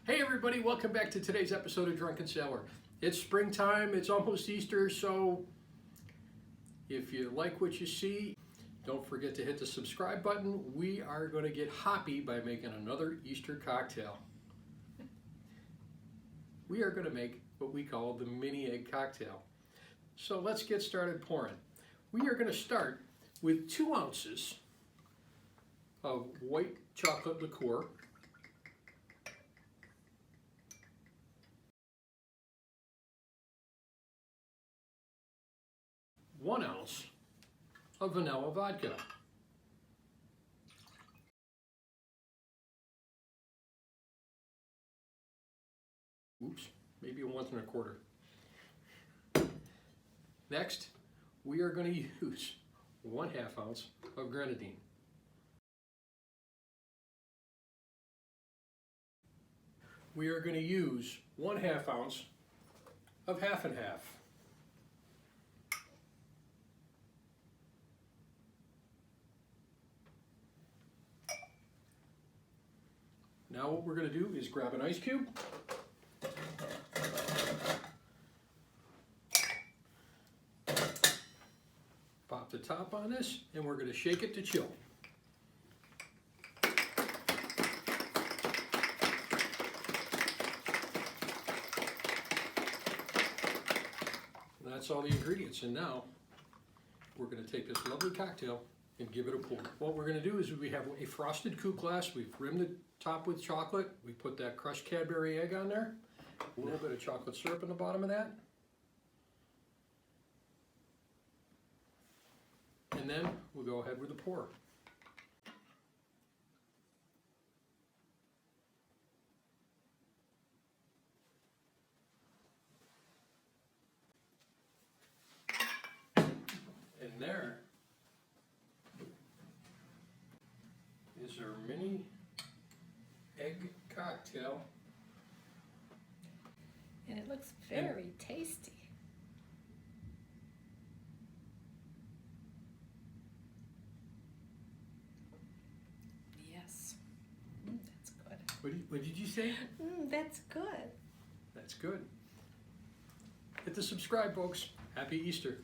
Hey everybody, welcome back to today's episode of Drunken Sailor. It's springtime, it's almost Easter, so if you like what you see, don't forget to hit the subscribe button. We are going to get hoppy by making another Easter cocktail. We are going to make what we call the mini egg cocktail. So let's get started pouring. We are going to start with 2 ounces of white chocolate liqueur, 1 ounce of vanilla vodka, maybe a 1 1/4. Next, we are going to use 1/2 ounce of Grenadine. We are going to use 1/2 ounce of half and half. Now what we're going to do is grab an ice cube, pop the top on this, and we're going to shake it to chill. That's all the ingredients, and now we're going to take this lovely cocktail and give it a pour. What we're going to do is we have a frosted coupe glass. We've rimmed the top with chocolate. We put that crushed Cadbury egg on there. A little bit of chocolate syrup in the bottom of that. And then we'll go ahead with the pour. And there is our mini egg cocktail. And it looks very tasty. Yes. That's good. What did you say? That's good. That's good. Hit the subscribe, folks. Happy Easter.